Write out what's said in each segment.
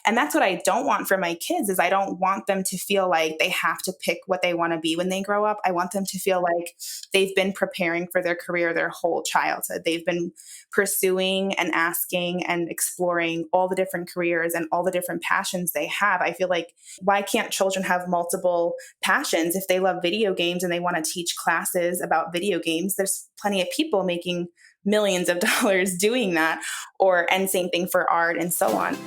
And that's what I don't want for my kids is I don't want them to feel like they have to pick what they want to be when they grow up. I want them to feel like they've been preparing for their career their whole childhood. They've been pursuing and asking and exploring all the different careers and all the different passions they have. I feel like why can't children have multiple passions? If they love video games and they want to teach classes about video games, there's plenty of people making millions of dollars doing that, and same thing for art and so on.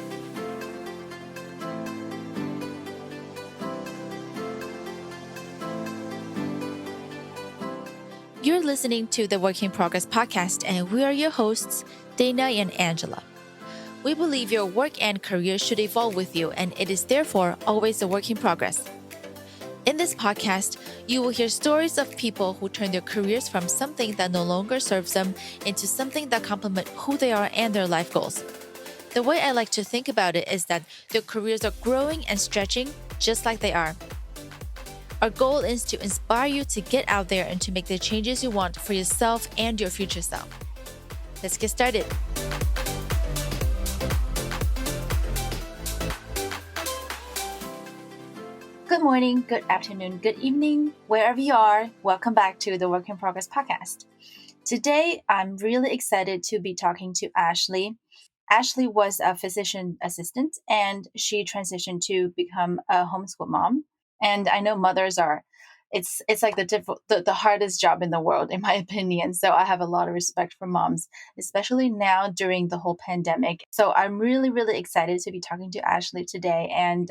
You're listening to the Work in Progress podcast, and we are your hosts, Dana and Angela. We believe your work and career should evolve with you, and it is therefore always a work in progress. In this podcast, you will hear stories of people who turn their careers from something that no longer serves them into something that complement who they are and their life goals. The way I like to think about it is that their careers are growing and stretching just like they are. Our goal is to inspire you to get out there and to make the changes you want for yourself and your future self. Let's get started. Good morning, good afternoon, good evening, wherever you are. Welcome back to the Work in Progress podcast. Today, I'm really excited to be talking to Ashley. Ashley was a physician assistant and she transitioned to become a homeschool mom. And I know mothers it's like the hardest job in the world, in my opinion. So I have a lot of respect for moms, especially now during the whole pandemic. So I'm really, really excited to be talking to Ashley today. And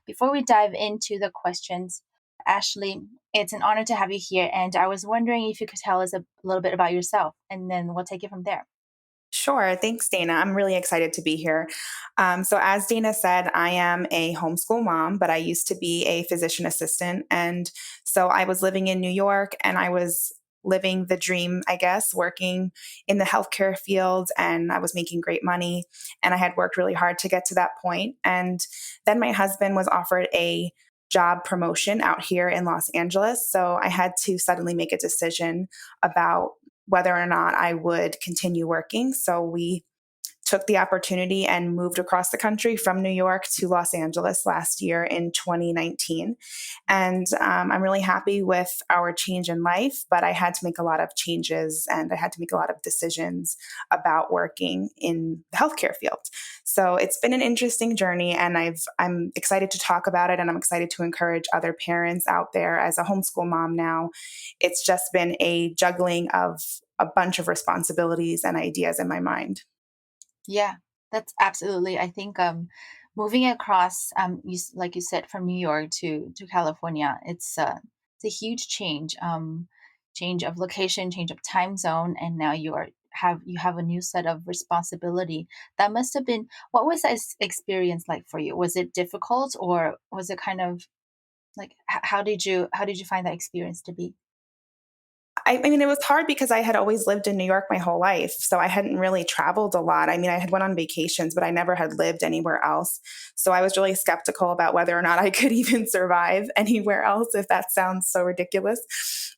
before we dive into the questions, Ashley, it's an honor to have you here. And I was wondering if you could tell us a little bit about yourself, and then we'll take it from there. Sure. Thanks, Dana. I'm really excited to be here. So as Dana said, I am a homeschool mom, but I used to be a physician assistant. And so I was living in New York and I was living the dream, I guess, working in the healthcare field, and I was making great money. And I had worked really hard to get to that point. And then my husband was offered a job promotion out here in Los Angeles. So I had to suddenly make a decision about whether or not I would continue working. So we took the opportunity and moved across the country from New York to Los Angeles last year in 2019. And I'm really happy with our change in life, but I had to make a lot of changes and I had to make a lot of decisions about working in the healthcare field. So it's been an interesting journey, and I'm excited to talk about it, and I'm excited to encourage other parents out there. As a homeschool mom now, it's just been a juggling of a bunch of responsibilities and ideas in my mind. Yeah, that's absolutely. I think moving across, like you said, from New York to California, it's a huge change. Change of location, change of time zone, and now you have a new set of responsibility. That must have been, what was that experience like for you? Was it difficult, or was it kind of like how did you find that experience to be? I mean, it was hard because I had always lived in New York my whole life. So I hadn't really traveled a lot. I mean, I had went on vacations, but I never had lived anywhere else. So I was really skeptical about whether or not I could even survive anywhere else, if that sounds so ridiculous.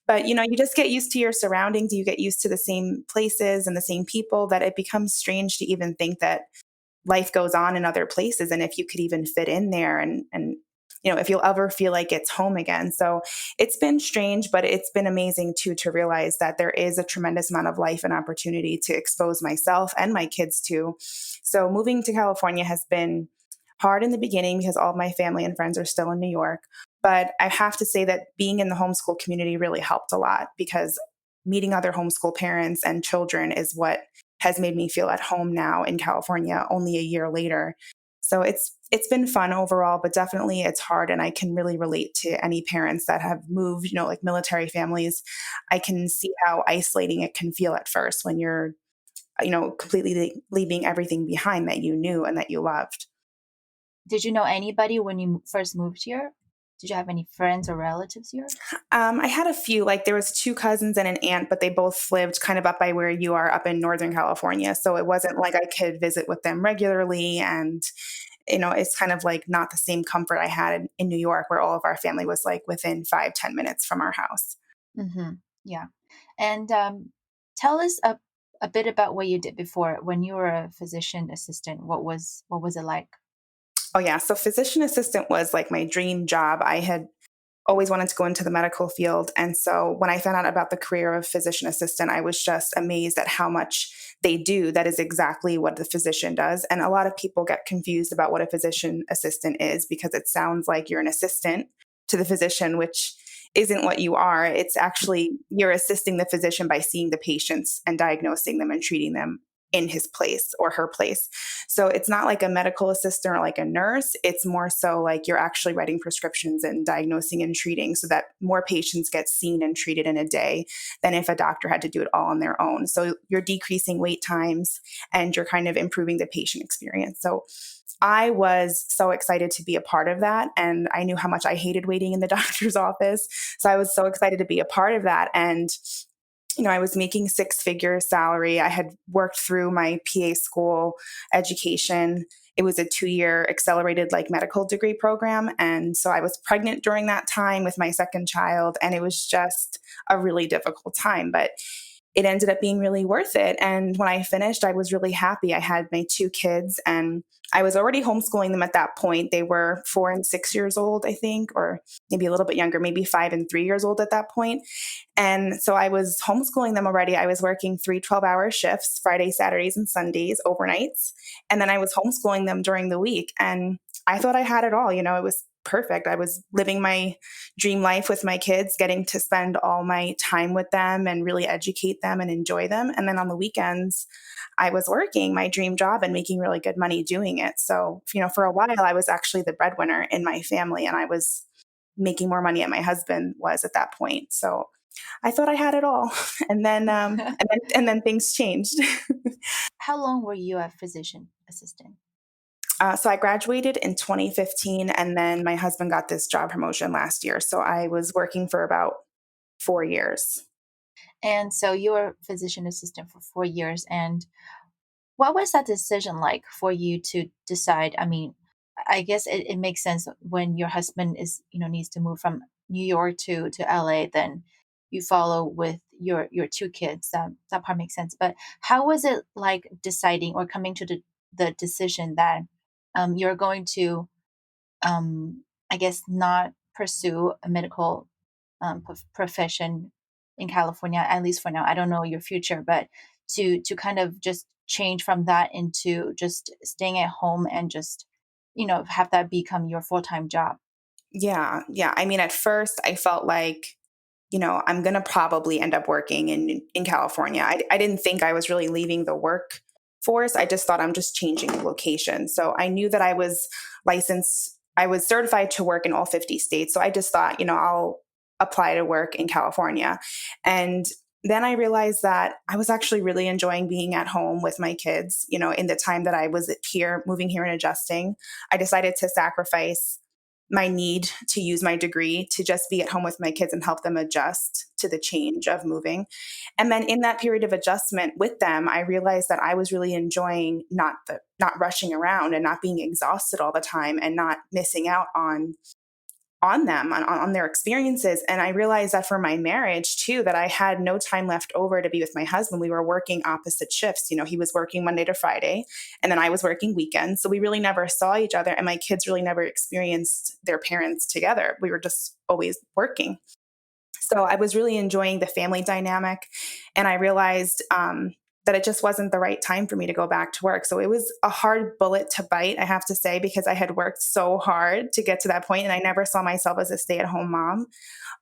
But, you just get used to your surroundings. You get used to the same places and the same people that it becomes strange to even think that life goes on in other places. And if you could even fit in there and if you'll ever feel like it's home again. So it's been strange, but it's been amazing too, to realize that there is a tremendous amount of life and opportunity to expose myself and my kids to. So moving to California has been hard in the beginning because all of my family and friends are still in New York. But I have to say that being in the homeschool community really helped a lot, because meeting other homeschool parents and children is what has made me feel at home now in California only a year later. So it's been fun overall, but definitely it's hard. And I can really relate to any parents that have moved, like military families. I can see how isolating it can feel at first when you're, completely leaving everything behind that you knew and that you loved. Did you know anybody when you first moved here? Did you have any friends or relatives here? I had a few, like there was 2 cousins and an aunt, but they both lived kind of up by where you are up in Northern California. So it wasn't like I could visit with them regularly. And, it's kind of like not the same comfort I had in New York, where all of our family was like within 5-10 minutes from our house. Mm-hmm. Yeah. And tell us a bit about what you did before when you were a physician assistant. What was it like? Oh, yeah. So physician assistant was like my dream job. I had always wanted to go into the medical field. And so when I found out about the career of physician assistant, I was just amazed at how much they do. That is exactly what the physician does. And a lot of people get confused about what a physician assistant is because it sounds like you're an assistant to the physician, which isn't what you are. It's actually you're assisting the physician by seeing the patients and diagnosing them and treating them in his place or her place. So it's not like a medical assistant or like a nurse. It's more so like you're actually writing prescriptions and diagnosing and treating so that more patients get seen and treated in a day than if a doctor had to do it all on their own. So you're decreasing wait times and you're kind of improving the patient experience. So I was so excited to be a part of that. And I knew how much I hated waiting in the doctor's office. So I was so excited to be a part of that. And I was making six-figure salary. I had worked through my PA school education. It was a 2-year accelerated like medical degree program. And so I was pregnant during that time with my second child. And it was just a really difficult time, but it ended up being really worth it. And when I finished, I was really happy. I had my two kids and I was already homeschooling them at that point. They were 4 and 6 years old, I think, or maybe a little bit younger, maybe 5 and 3 years old at that point. And so I was homeschooling them already. I was working 3 12-hour shifts, Fridays, Saturdays, and Sundays, overnights. And then I was homeschooling them during the week. And I thought I had it all. It was perfect. I was living my dream life with my kids, getting to spend all my time with them and really educate them and enjoy them. And then on the weekends, I was working my dream job and making really good money doing it. So, for a while, I was actually the breadwinner in my family and I was making more money than my husband was at that point. So I thought I had it all. And then, and then things changed. How long were you a physician assistant? So I graduated in 2015, and then my husband got this job promotion last year. So I was working for about 4 years. And so you were physician assistant for 4 years. And what was that decision like for you to decide? I mean, I guess it makes sense when your husband needs to move from New York to LA, then you follow with your two kids. That part makes sense. But how was it like deciding or coming to the decision that you're going to I guess not pursue a medical profession in California, at least for now. I don't know your future, but to kind of just change from that into just staying at home and just have that become your full-time job. Yeah. Yeah. I mean, at first, I felt like, I'm going to probably end up working in California. I didn't think I was really leaving the workforce. I just thought I'm just changing location. So I knew that I was licensed, I was certified to work in all 50 states. So I just thought, I'll apply to work in California. And then I realized that I was actually really enjoying being at home with my kids, in the time that I was here, moving here and adjusting. I decided to sacrifice my need to use my degree to just be at home with my kids and help them adjust to the change of moving. And then in that period of adjustment with them, I realized that I was really enjoying not rushing around and not being exhausted all the time and not missing out on them, on their experiences. And I realized that for my marriage too, that I had no time left over to be with my husband. We were working opposite shifts. He was working Monday to Friday, and then I was working weekends. So we really never saw each other. And my kids really never experienced their parents together. We were just always working. So I was really enjoying the family dynamic. And I realized that it just wasn't the right time for me to go back to work. So it was a hard bullet to bite, I have to say, because I had worked so hard to get to that point and I never saw myself as a stay-at-home mom.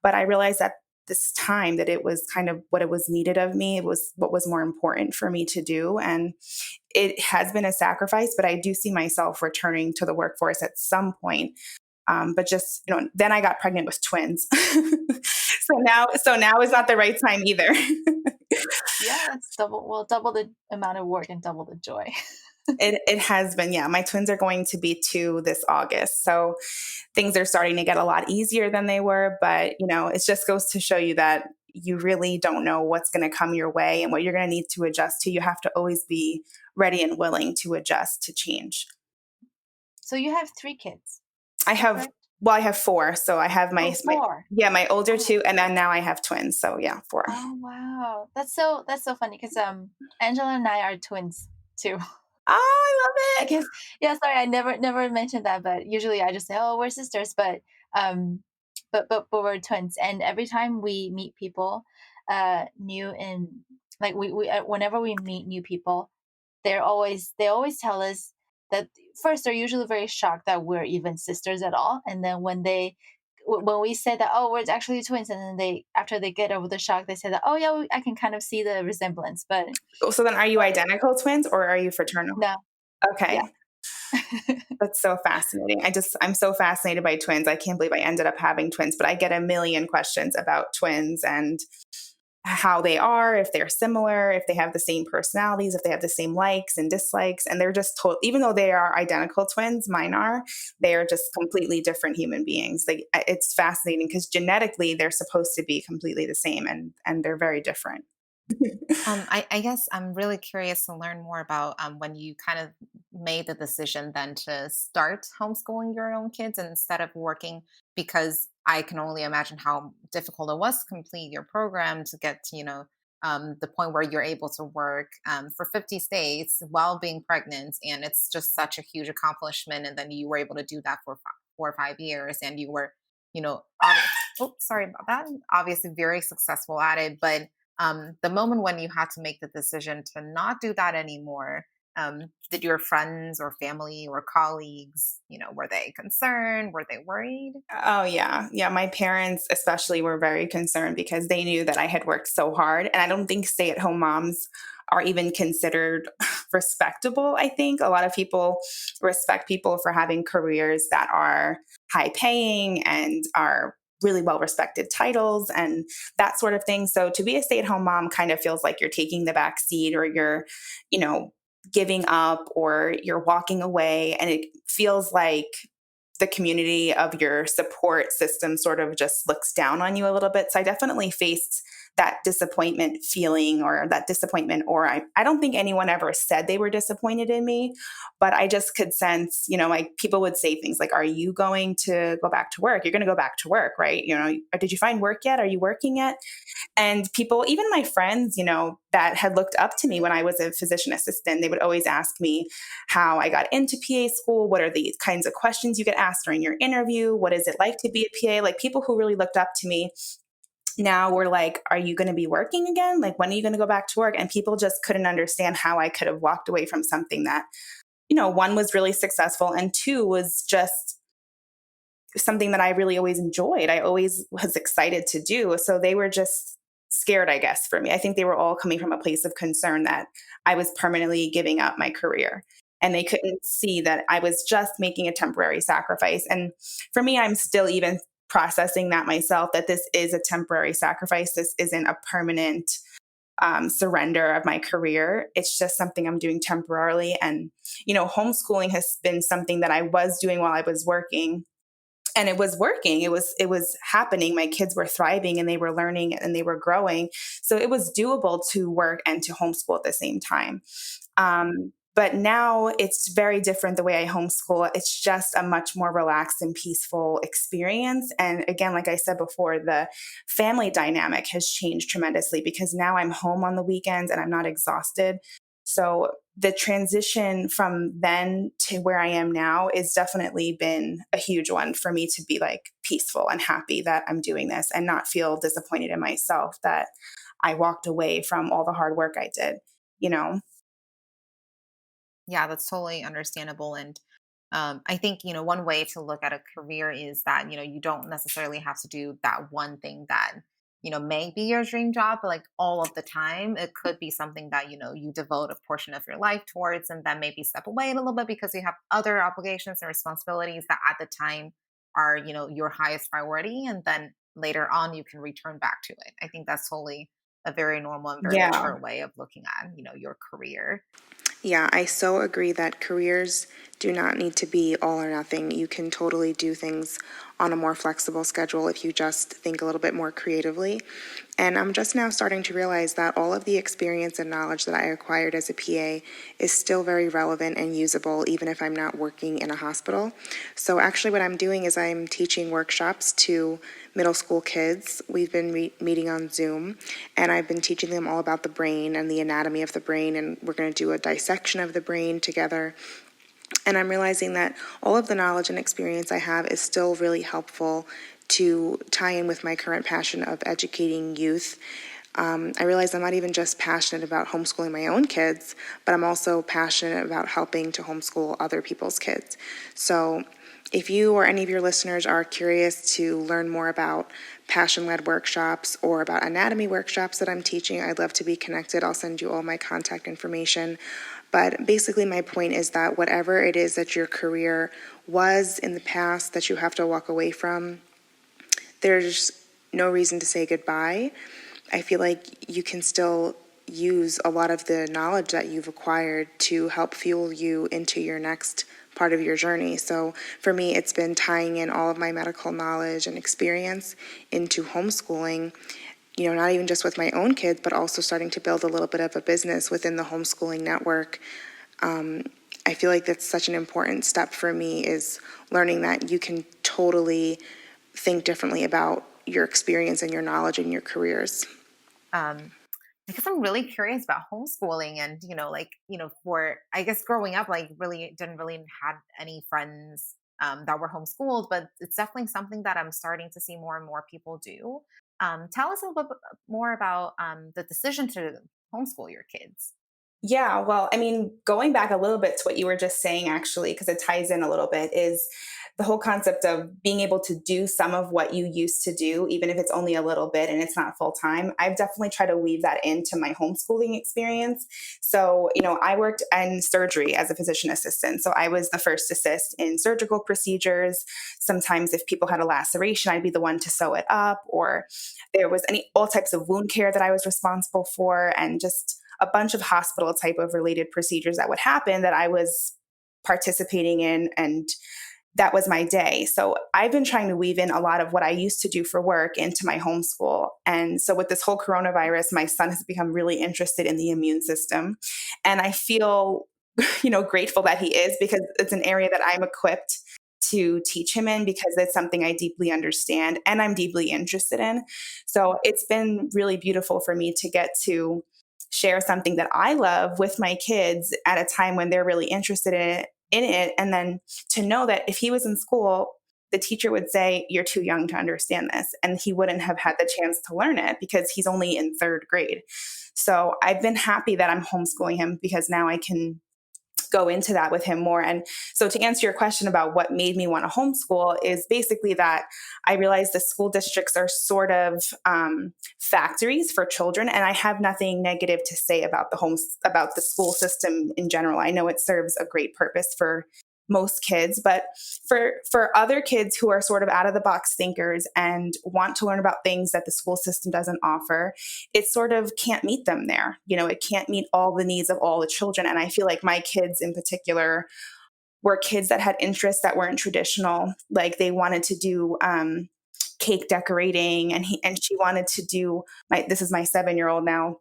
But I realized at this time that it was kind of what it was needed of me. It was what was more important for me to do. And it has been a sacrifice, but I do see myself returning to the workforce at some point. But just, then I got pregnant with twins. so now is not the right time either. Yeah, it's double the amount of work and double the joy. It has been, yeah. My twins are going to be 2 this August. So things are starting to get a lot easier than they were. But, it just goes to show you that you really don't know what's going to come your way and what you're going to need to adjust to. You have to always be ready and willing to adjust to change. So you have 3 kids, I have, correct? well, I have 4. So I have Oh, four. my older Oh, 2, and then now I have twins. So yeah, 4. oh wow. That's so funny because Angela and I are twins too. Oh, I I love it. guess, yeah, sorry, I never mentioned that, but usually I just say, "Oh, we're sisters," um, but we're twins, and every time we meet people, new and like whenever we meet new people, they always tell us that first they're usually very shocked that we're even sisters at all, and then when we say that, oh, we're actually twins, and then they after they get over the shock, they say that, oh yeah, I can kind of see the resemblance, So then are you but identical twins or are you fraternal? no, yeah. Okay. That's so fascinating. I'm so fascinated by twins. I can't believe I ended up having twins, but I get a million questions about twins and how they are, if they're similar, if they have the same personalities, if they have the same likes and dislikes. And they're just told, even though they are identical twins, mine are, they are just completely different human beings. It's fascinating because genetically they're supposed to be completely the same and they're very different. I guess I'm really curious to learn more about when you kind of made the decision then to start homeschooling your own kids instead of working, because I can only imagine how difficult it was to complete your program to get to, the point where you're able to work for 50 states while being pregnant. And it's just such a huge accomplishment. And then you were able to do that for 4 or 5 years and you were, oh, sorry about that. Obviously very successful at it. But the moment when you had to make the decision to not do that anymore, did your friends or family or colleagues, were they concerned? Were they worried? Oh, yeah. Yeah, my parents especially were very concerned because they knew that I had worked so hard, and I don't think stay-at-home moms are even considered respectable, I think. A lot of people respect people for having careers that are high paying and are really well-respected titles and that sort of thing. So to be a stay-at-home mom kind of feels like you're taking the back seat or you're, you know, giving up or you're walking away, and it feels like the community of your support system sort of just looks down on you a little bit. So I definitely faced that disappointment feeling or that disappointment, or I don't think anyone ever said they were disappointed in me, but I just could sense, like people would say things like, are you going to go back to work? You're going to go back to work, right? Did you find work yet? Are you working yet? And people, even my friends, that had looked up to me when I was a physician assistant, they would always ask me how I got into PA school. What are the kinds of questions you get asked during your interview? What is it like to be a PA? Like people who really looked up to me now were like, are you going to be working again? Like, when are you going to go back to work? And people just couldn't understand how I could have walked away from something that, one was really successful and two was just something that I really always enjoyed. I always was excited to do. So they were just scared, I guess, for me. I think they were all coming from a place of concern that I was permanently giving up my career. And they couldn't see that I was just making a temporary sacrifice. And for me, I'm still even processing that myself, that this is a temporary sacrifice. This isn't a permanent surrender of my career. It's just something I'm doing temporarily. And, homeschooling has been something that I was doing while I was working, and it was working. It was happening. My kids were thriving and they were learning and they were growing, so it was doable to work and to homeschool at the same time. But now it's very different the way I homeschool. It's just a much more relaxed and peaceful experience. And again, like I said before, the family dynamic has changed tremendously because now I'm home on the weekends and I'm not exhausted. So the transition from then to where I am now is definitely been a huge one for me to be like peaceful and happy that I'm doing this and not feel disappointed in myself that I walked away from all the hard work I did, you know? Yeah, that's totally understandable. And I think, one way to look at a career is that, you don't necessarily have to do that one thing that, may be your dream job, but like all of the time, it could be something that, you devote a portion of your life towards and then maybe step away a little bit because you have other obligations and responsibilities that at the time are, your highest priority. And then later on, you can return back to it. I think that's totally a very normal and very Yeah. mature way of looking at, your career. Yeah, I so agree that careers do not need to be all or nothing. You can totally do things on a more flexible schedule if you just think a little bit more creatively. And I'm just now starting to realize that all of the experience and knowledge that I acquired as a PA is still very relevant and usable, even if I'm not working in a hospital. So actually what I'm doing is I'm teaching workshops to middle school kids. We've been meeting on Zoom, and I've been teaching them all about the brain and the anatomy of the brain, and we're going to do a dissection of the brain together. And I'm realizing that all of the knowledge and experience I have is still really helpful to tie in with my current passion of educating youth. I realize I'm not even just passionate about homeschooling my own kids, but I'm also passionate about helping to homeschool other people's kids. So if you or any of your listeners are curious to learn more about passion-led workshops or about anatomy workshops that I'm teaching, I'd love to be connected. I'll send you all my contact information. But basically my point is that whatever it is that your career was in the past that you have to walk away from, there's no reason to say goodbye. I feel like you can still use a lot of the knowledge that you've acquired to help fuel you into your next part of your journey. So for me, it's been tying in all of my medical knowledge and experience into homeschooling, not even just with my own kids, but also starting to build a little bit of a business within the homeschooling network. I feel like that's such an important step for me, is learning that you can totally think differently about your experience and your knowledge and your careers. Because I'm really curious about homeschooling and, for, I guess, growing up, really didn't really have any friends that were homeschooled, but it's definitely something that I'm starting to see more and more people do. Tell us a little bit more about the decision to homeschool your kids. Yeah, well, going back a little bit to what you were just saying, actually, because it ties in a little bit, is the whole concept of being able to do some of what you used to do, even if it's only a little bit and it's not full time. I've definitely tried to weave that into my homeschooling experience. So, I worked in surgery as a physician assistant. So I was the first assist in surgical procedures. Sometimes if people had a laceration, I'd be the one to sew it up, or there was all types of wound care that I was responsible for, and just a bunch of hospital type of related procedures that would happen that I was participating in, and that was my day. So I've been trying to weave in a lot of what I used to do for work into my homeschool. And so with this whole coronavirus, my son has become really interested in the immune system. And I feel, grateful that he is, because it's an area that I'm equipped to teach him in, because it's something I deeply understand and I'm deeply interested in. So it's been really beautiful for me to get to share something that I love with my kids at a time when they're really interested in it. And then to know that if he was in school, the teacher would say, "You're too young to understand this." And he wouldn't have had the chance to learn it because he's only in third grade. So I've been happy that I'm homeschooling him, because now I can go into that with him more. And so to answer your question about what made me want to homeschool, is basically that I realized the school districts are sort of factories for children, and I have nothing negative to say about about the school system in general. I know it serves a great purpose for most kids, but for other kids who are sort of out of the box thinkers and want to learn about things that the school system doesn't offer, it sort of can't meet them there. It can't meet all the needs of all the children. And I feel like my kids in particular were kids that had interests that weren't traditional. Like they wanted to do cake decorating, and she wanted to do this is my 7-year-old now.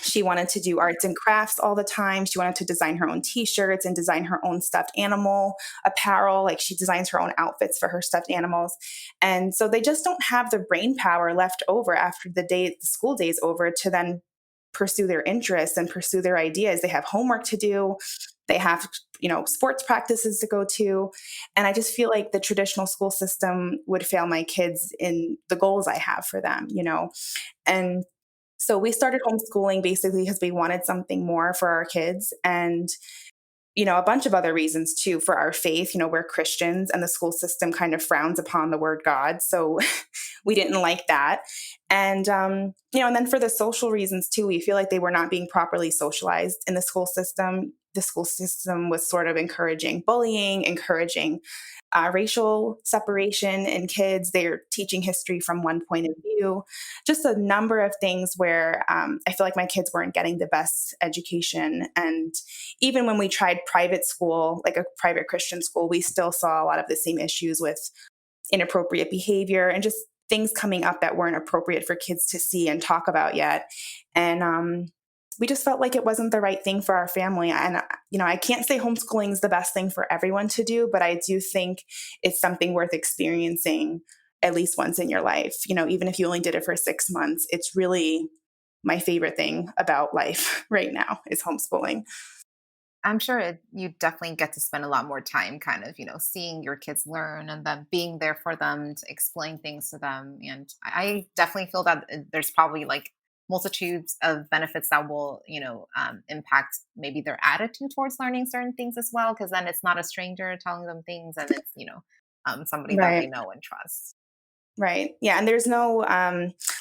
She wanted to do arts and crafts all the time. She wanted to design her own t-shirts and design her own stuffed animal apparel. Like she designs her own outfits for her stuffed animals. And so they just don't have the brain power left over after the school day is over to then pursue their interests and pursue their ideas. They have homework to do. They have, sports practices to go to. And I just feel like the traditional school system would fail my kids in the goals I have for them, And so we started homeschooling basically because we wanted something more for our kids, and, a bunch of other reasons too, for our faith. We're Christians, and the school system kind of frowns upon the word God. So we didn't like that. And, and then for the social reasons too, we feel like they were not being properly socialized in the school system. the school system was sort of encouraging bullying, encouraging racial separation in kids. They're teaching history from one point of view, just a number of things where I feel like my kids weren't getting the best education. And even when we tried private school, like a private Christian school, we still saw a lot of the same issues with inappropriate behavior and just things coming up that weren't appropriate for kids to see and talk about yet. And we just felt like it wasn't the right thing for our family. And, I can't say homeschooling is the best thing for everyone to do, but I do think it's something worth experiencing at least once in your life. Even if you only did it for 6 months, it's really my favorite thing about life right now is homeschooling. I'm sure you definitely get to spend a lot more time kind of, seeing your kids learn and then being there for them to explain things to them. And I definitely feel that there's probably like multitudes of benefits that will, impact maybe their attitude towards learning certain things as well. Cause then it's not a stranger telling them things and it's, somebody that they Right. know and trust. Right. Yeah. And there's no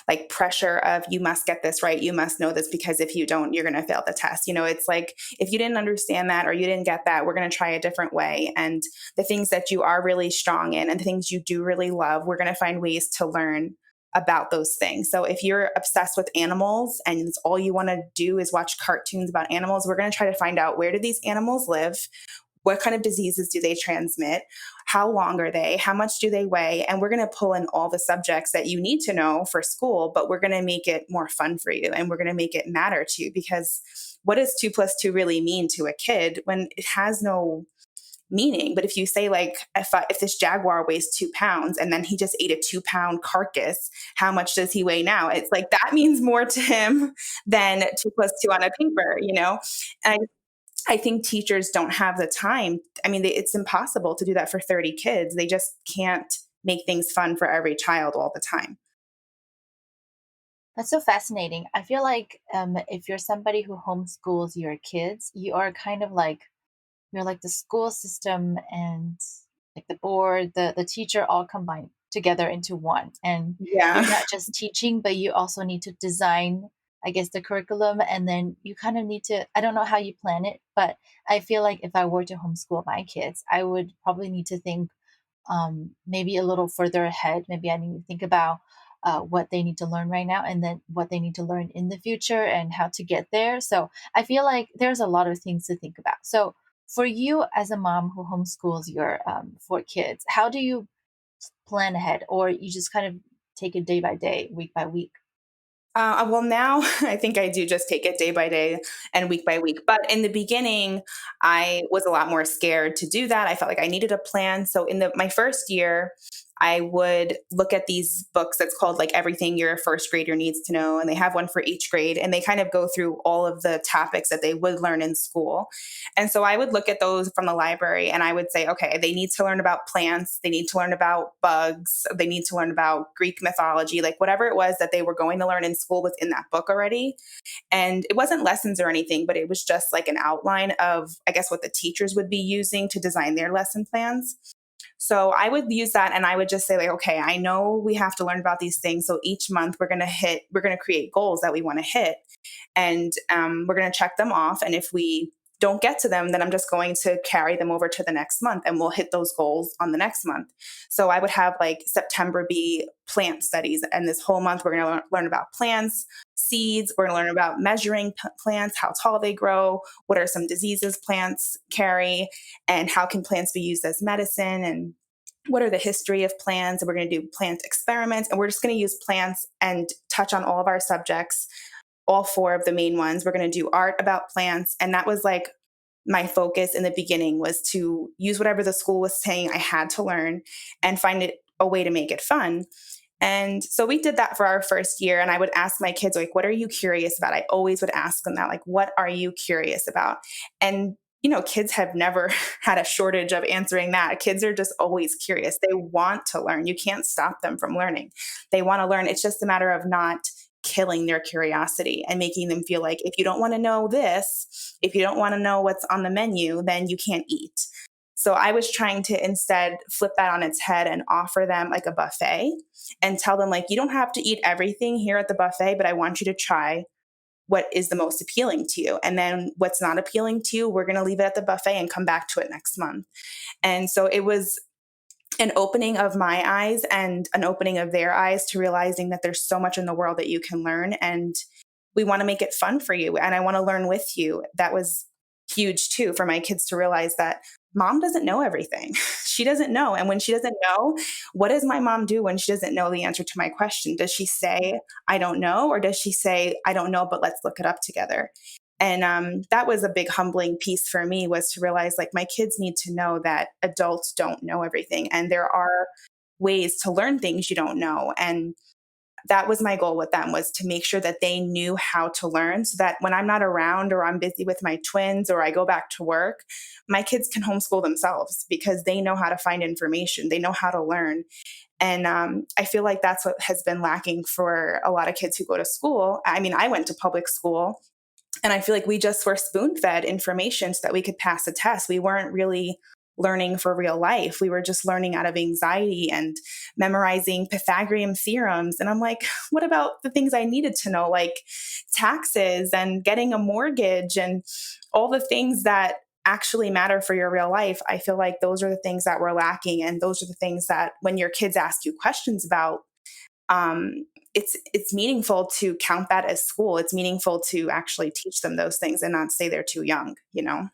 like pressure of you must get this right. You must know this because if you don't, you're going to fail the test. It's like if you didn't understand that or you didn't get that, we're going to try a different way. And the things that you are really strong in and the things you do really love, we're going to find ways to learn about those things. So if you're obsessed with animals and it's all you want to do is watch cartoons about animals, we're going to try to find out where do these animals live? What kind of diseases do they transmit? How long are they? How much do they weigh? And we're going to pull in all the subjects that you need to know for school, but we're going to make it more fun for you and we're going to make it matter to you because what does 2 plus 2 really mean to a kid when it has no meaning? But if you say like, if this jaguar weighs 2 pounds and then he just ate a 2 pound carcass, how much does he weigh now? It's like that means more to him than 2 plus 2 on a paper. And I think teachers don't have the time. I mean, it's impossible to do that for 30 kids. They just can't make things fun for every child all the time. That's so fascinating. I feel like if you're somebody who homeschools your kids, you are kind of like you're like the school system and like the board, the teacher all combined together into one. And you're Yeah. not just teaching, but you also need to design, I guess, the curriculum. And then you kind of need to, I don't know how you plan it, but I feel like if I were to homeschool my kids, I would probably need to think maybe a little further ahead. Maybe I need to think about what they need to learn right now and then what they need to learn in the future and how to get there. So I feel like there's a lot of things to think about. So for you as a mom who homeschools your 4 kids, how do you plan ahead, or you just kind of take it day by day, week by week? Well, now I think I do just take it day by day and week by week. But in the beginning, I was a lot more scared to do that. I felt like I needed a plan. So in my first year, I would look at these books that's called like Everything Your First Grader Needs to Know. And they have one for each grade. And they kind of go through all of the topics that they would learn in school. And so I would look at those from the library and I would say, okay, they need to learn about plants. They need to learn about bugs. They need to learn about Greek mythology, like whatever it was that they were going to learn in school was in that book already. And it wasn't lessons or anything, but it was just like an outline of, I guess, what the teachers would be using to design their lesson plans. So I would use that and I would just say like, okay, I know we have to learn about these things. So each month we're going to create goals that we want to hit and we're going to check them off. And if we don't get to them, then I'm just going to carry them over to the next month and we'll hit those goals on the next month. So I would have like September be plant studies. And this whole month, we're going to learn about plants, seeds. We're going to learn about measuring plants, how tall they grow, what are some diseases plants carry, and how can plants be used as medicine, and what are the history of plants. And we're going to do plant experiments. And we're just going to use plants and touch on all of our subjects, all 4 of the main ones. We're going to do art about plants. And that was like my focus in the beginning, was to use whatever the school was saying I had to learn and find it a way to make it fun. And so we did that for our first year. And I would ask my kids, like, what are you curious about? I always would ask them that, like, what are you curious about? And kids have never had a shortage of answering that. Kids are just always curious. They want to learn. You can't stop them from learning. They want to learn. It's just a matter of not killing their curiosity and making them feel like if you don't want to know this, if you don't want to know what's on the menu, then you can't eat. So I was trying to instead flip that on its head and offer them like a buffet and tell them like, you don't have to eat everything here at the buffet, but I want you to try what is the most appealing to you. And then what's not appealing to you, we're going to leave it at the buffet and come back to it next month. And so it was an opening of my eyes and an opening of their eyes to realizing that there's so much in the world that you can learn, and we want to make it fun for you, and I want to learn with you. That was huge too for my kids to realize that mom doesn't know everything. She doesn't know. And when she doesn't know, what does my mom do when she doesn't know the answer to my question? Does she say, I don't know? Or does she say, I don't know, but let's look it up together? And that was a big humbling piece for me, was to realize like my kids need to know that adults don't know everything. And there are ways to learn things you don't know. And that was my goal with them, was to make sure that they knew how to learn, so that when I'm not around or I'm busy with my twins or I go back to work, my kids can homeschool themselves because they know how to find information. They know how to learn. And I feel like that's what has been lacking for a lot of kids who go to school. I mean, I went to public school, and I feel like we just were spoon fed information so that we could pass a test. We weren't really learning for real life. We were just learning out of anxiety and memorizing Pythagorean theorems. And I'm like, what about the things I needed to know, like taxes and getting a mortgage and all the things that actually matter for your real life? I feel like those are the things that we're lacking. And those are the things that when your kids ask you questions about, it's meaningful to count that as school. It's meaningful to actually teach them those things and not say they're too young, you know?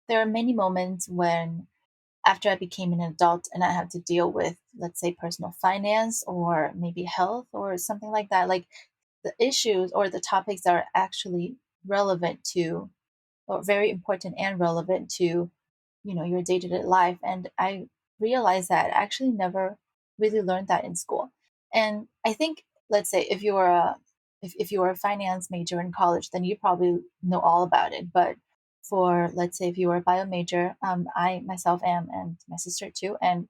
There are many moments when, after I became an adult and I had to deal with, let's say, personal finance or maybe health or something like that, like the issues or the topics that are actually relevant to, or very important and relevant to, your day-to-day life. And I realized that I actually never really learned that in school. And I think, let's say, if you were a finance major in college, then you probably know all about it. But for, let's say, if you were a bio major, I myself am, and my sister too, and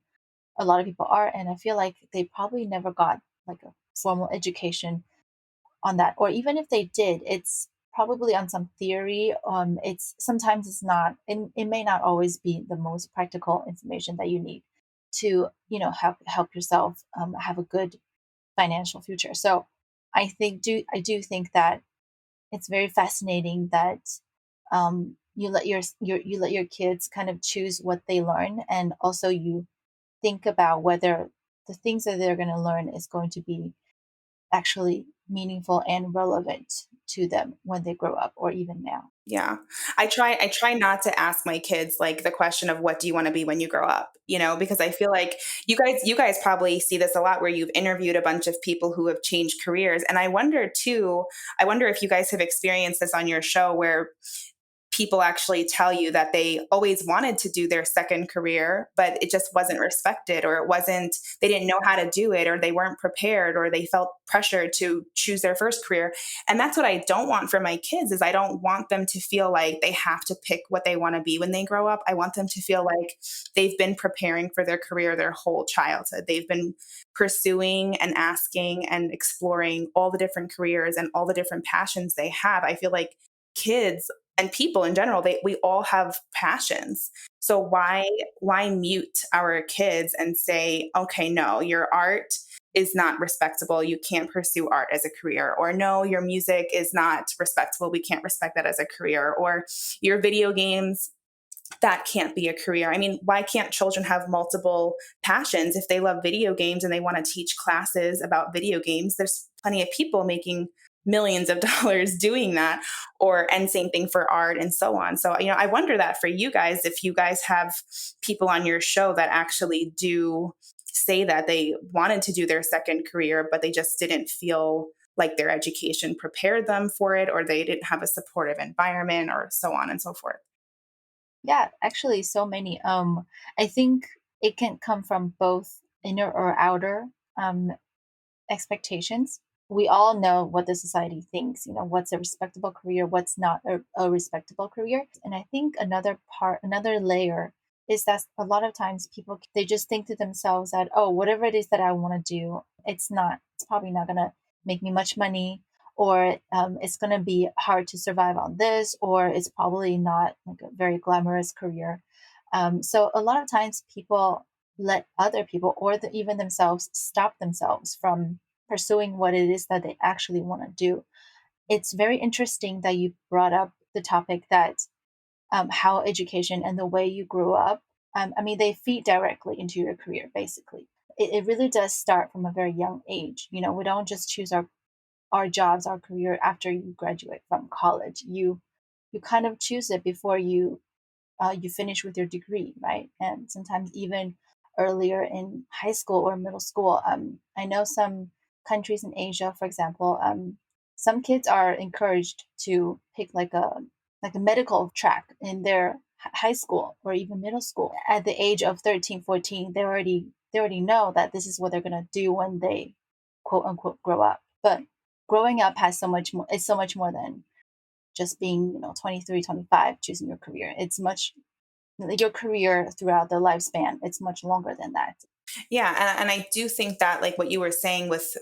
a lot of people are, and I feel like they probably never got like a formal education on that. Or even if they did, it's probably on some theory. It's sometimes it's not, and it may not always be the most practical information that you need to, help yourself have a good financial future. So I do think that it's very fascinating that you let you let your kids kind of choose what they learn, and also you think about whether the things that they're going to learn is going to be actually meaningful and relevant to them when they grow up or even now. Yeah. I try not to ask my kids like the question of what do you want to be when you grow up, because I feel like you guys probably see this a lot where you've interviewed a bunch of people who have changed careers. And I wonder if you guys have experienced this on your show, where people actually tell you that they always wanted to do their second career, but it just wasn't respected, or they didn't know how to do it, or they weren't prepared, or they felt pressured to choose their first career. And that's what I don't want for my kids. Is I don't want them to feel like they have to pick what they want to be when they grow up. I want them to feel like they've been preparing for their career their whole childhood. They've been pursuing and asking and exploring all the different careers and all the different passions they have. I feel like kids and people in general, we all have passions. So why mute our kids and say, okay, no, your art is not respectable, you can't pursue art as a career, or no, your music is not respectable, we can't respect that as a career, or your video games, that can't be a career. I mean, why can't children have multiple passions? If they love video games and they want to teach classes about video games, there's plenty of people making millions of dollars doing that. And same thing for art and so on. So, I wonder that for you guys, if you guys have people on your show that actually do say that they wanted to do their second career, but they just didn't feel like their education prepared them for it, or they didn't have a supportive environment, or so on and so forth. Yeah, actually, so many. I think it can come from both inner or outer um, expectations. We all know what the society thinks, what's a respectable career, what's not a respectable career. And I think another layer is that a lot of times people, they just think to themselves that, oh, whatever it is that I want to do, it's probably not going to make me much money, or it's going to be hard to survive on this, or it's probably not like a very glamorous career. So a lot of times people let other people, or even themselves, stop themselves from pursuing what it is that they actually want to do. it's very interesting that you brought up the topic that how education and the way you grew up, I mean, they feed directly into your career, basically. It really does start from a very young age. You know, we don't just choose our jobs, our career after you graduate from college. You kind of choose it before you finish with your degree, right? And sometimes even earlier in high school or middle school. I know some countries in Asia, for example, some kids are encouraged to pick like a medical track in their high school or even middle school. At the age of 13, 14, they already know that this is what they're going to do when they quote unquote grow up. But growing up has so much more, it's so much more than just being, 23, 25, choosing your career. It's much your career throughout the lifespan. It's much longer than that. Yeah, and I do think that, like what you were saying with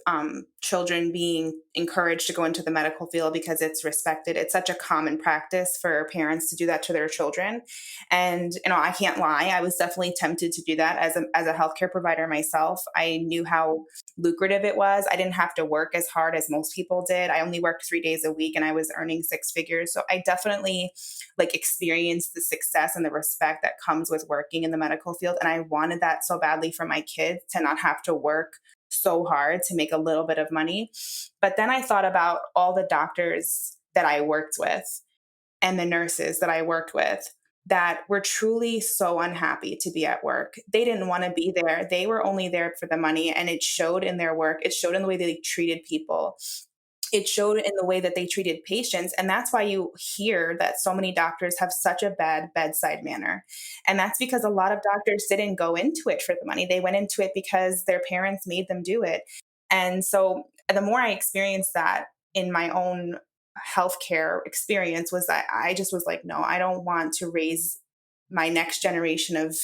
children being encouraged to go into the medical field because it's respected, it's such a common practice for parents to do that to their children. And I can't lie, I was definitely tempted to do that as a healthcare provider myself. I knew how lucrative it was. I didn't have to work as hard as most people did. I only worked 3 days a week, and I was earning six figures. So I definitely like experienced the success and the respect that comes with working in the medical field. And I wanted that so badly for my kids to not have to work so hard to make a little bit of money. But then I thought about all the doctors that I worked with and the nurses that I worked with that were truly so unhappy to be at work. They didn't want to be there. They were only there for the money, and it showed in their work. It showed in the way they treated people. It showed in the way that they treated patients. And that's why you hear that so many doctors have such a bad bedside manner. And that's because a lot of doctors didn't go into it for the money. They went into it because their parents made them do it. And so the more I experienced that in my own healthcare experience, was that I just was like, no, I don't want to raise my next generation of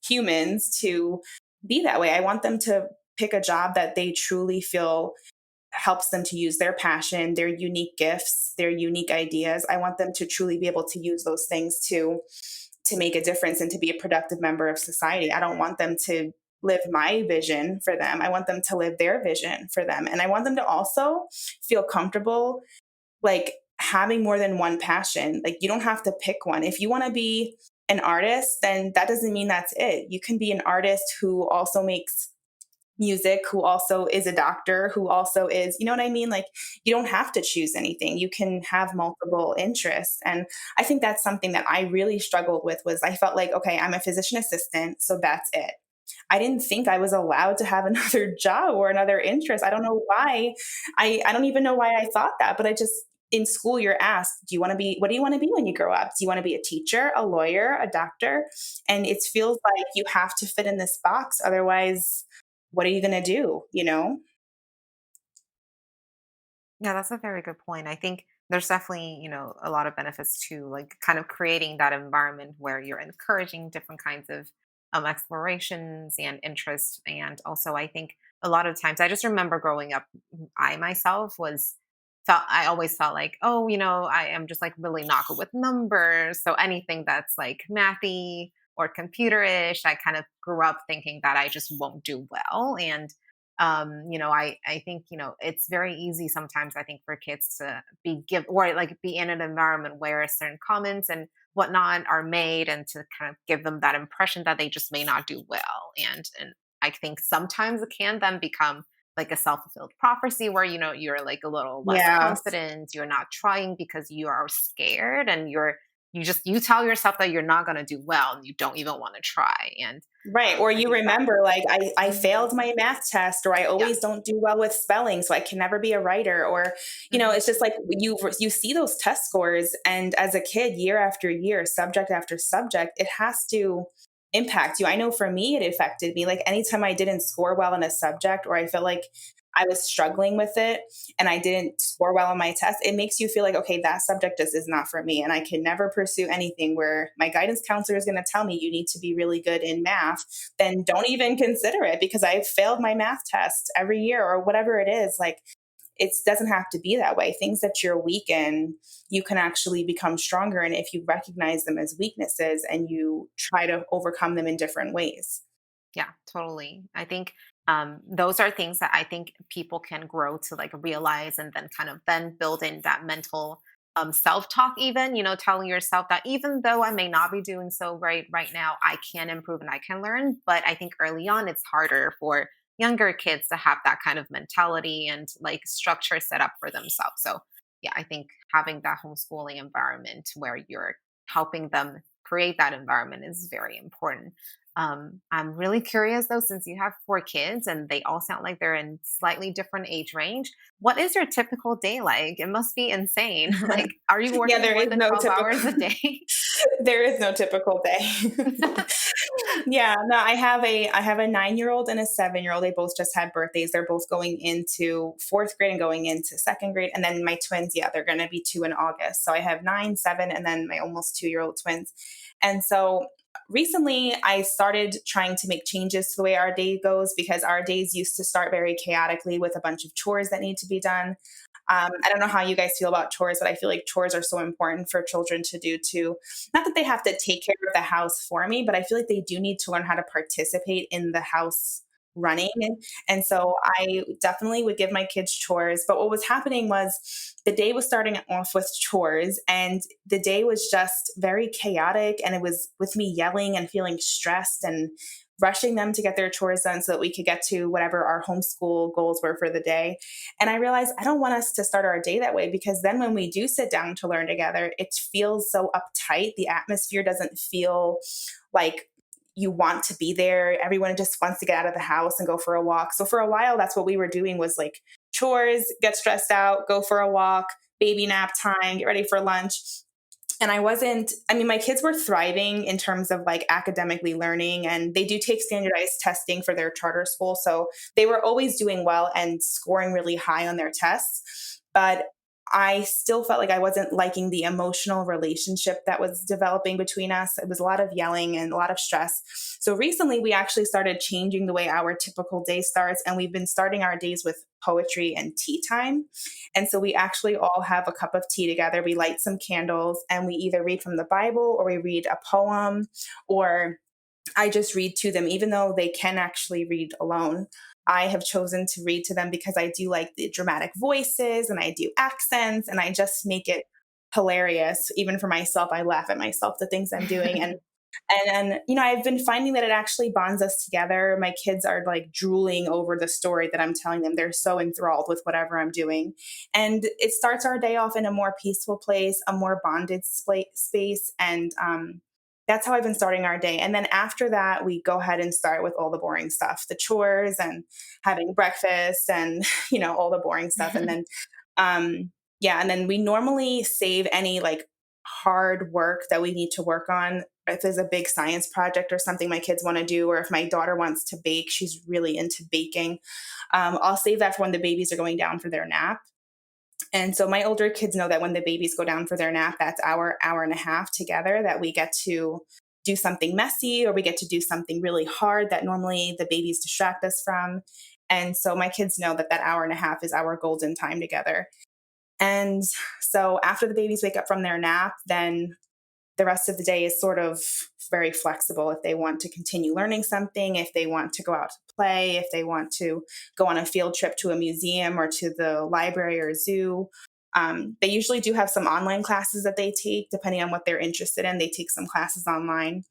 humans to be that way. I want them to pick a job that they truly feel helps them to use their passion, their unique gifts, their unique ideas. I want them to truly be able to use those things to make a difference and to be a productive member of society. I don't want them to live my vision for them. I want them to live their vision for them. And I want them to also feel comfortable like having more than one passion. Like you don't have to pick one. If you want to be an artist, then that doesn't mean that's it. You can be an artist who also makes music, who also is a doctor, who also is, you know what I mean? Like you don't have to choose anything. You can have multiple interests. And I think that's something that I really struggled with was I felt like, okay, I'm a physician assistant, so that's it. I didn't think I was allowed to have another job or another interest. I don't know why. I don't even know why I thought that, but I just in school you're asked, do you want to be what do you want to be when you grow up? Do you want to be a teacher, a lawyer, a doctor? And it feels like you have to fit in this box. Otherwise, what are you going to do, you know? Yeah, that's a very good point. I think there's definitely, a lot of benefits to like kind of creating that environment where you're encouraging different kinds of explorations and interests. And also, I think a lot of times, I just remember growing up, I myself was felt I always felt like, oh, I am just like really not good with numbers. So anything that's like mathy or computerish, I kind of grew up thinking that I just won't do well. And I think it's very easy sometimes, I think, for kids to be in an environment where certain comments and whatnot are made, and to kind of give them that impression that they just may not do well. And I think sometimes it can then become like a self-fulfilled prophecy where you're like a little less Yeah. confident, you're not trying because you are scared, and you tell yourself that you're not going to do well, and you don't even want to try. And Right. Or I you think that. remember, like, I Mhm. failed my math test, or I Yeah. always don't do well with spelling, so I can never be a writer. Or, Mhm. it's just like you see those test scores, and as a kid, year after year, subject after subject, it has to impact you. I know for me, it affected me. Like anytime I didn't score well in a subject, or I felt like I was struggling with it and I didn't score well on my test, it makes you feel like, okay, that subject just is not for me. And I can never pursue anything where my guidance counselor is going to tell me you need to be really good in math. Then don't even consider it because I failed my math test every year or whatever it is. Like it doesn't have to be that way. Things that you're weak in, you can actually become stronger. And if you recognize them as weaknesses and you try to overcome them in different ways. Yeah, totally. I think Those are things that I think people can grow to like realize and then kind of then build in that mental self-talk, even, telling yourself that even though I may not be doing so right now, I can improve and I can learn. But I think early on it's harder for younger kids to have that kind of mentality and like structure set up for themselves. So yeah, I think having that homeschooling environment where you're helping them create that environment is very important. I'm really curious though, since you have 4 kids and they all sound like they're in slightly different age range. What is your typical day like? It must be insane. Like, are you Yeah, working there more is than no 12 typical hours a day? there is no typical day. Yeah, no, I have a 9-year-old and a 7-year-old. They both just had birthdays. They're both going into 4th grade and going into 2nd grade. And then my twins, yeah, they're going to be 2 in August. So I have 9, 7, and then my almost 2-year-old twins. And so recently I started trying to make changes to the way our day goes because our days used to start very chaotically with a bunch of chores that need to be done. I don't know how you guys feel about chores, but I feel like chores are so important for children to do too. Not that they have to take care of the house for me, but I feel like they do need to learn how to participate in the house running. And so I definitely would give my kids chores. But what was happening was the day was starting off with chores, and the day was just very chaotic. And it was with me yelling and feeling stressed and rushing them to get their chores done so that we could get to whatever our homeschool goals were for the day. And I realized I don't want us to start our day that way because then when we do sit down to learn together, it feels so uptight. The atmosphere doesn't feel like you want to be there. Everyone just wants to get out of the house and go for a walk. So for a while, that's what we were doing was like chores, get stressed out, go for a walk, baby nap time, get ready for lunch. And I mean, my kids were thriving in terms of like academically learning, and they do take standardized testing for their charter school. So they were always doing well and scoring really high on their tests. But I still felt like I wasn't liking the emotional relationship that was developing between us. It was a lot of yelling and a lot of stress. So recently, we actually started changing the way our typical day starts, and we've been starting our days with poetry and tea time. And so we actually all have a cup of tea together. We light some candles and we either read from the Bible or we read a poem, or I just read to them, even though they can actually read alone. I have chosen to read to them because I do like the dramatic voices and I do accents and I just make it hilarious. Even for myself, I laugh at myself, the things I'm doing. And I've been finding that it actually bonds us together. My kids are like drooling over the story that I'm telling them. They're so enthralled with whatever I'm doing. And it starts our day off in a more peaceful place, a more bonded space. And that's how I've been starting our day. And then after that, we go ahead and start with all the boring stuff, the chores and having breakfast and, all the boring stuff. And then, yeah, and then we normally save any like hard work that we need to work on. If there's a big science project or something my kids want to do, or if my daughter wants to bake, she's really into baking. I'll save that for when the babies are going down for their nap. And so my older kids know that when the babies go down for their nap, that's our hour and a half together that we get to do something messy or we get to do something really hard that normally the babies distract us from. And so my kids know that that hour and a half is our golden time together. And so after the babies wake up from their nap, then the rest of the day is sort of very flexible. If they want to continue learning something, if they want to go out to play, if they want to go on a field trip to a museum or to the library or zoo. They usually do have some online classes that they take, depending on what they're interested in. They take some classes online.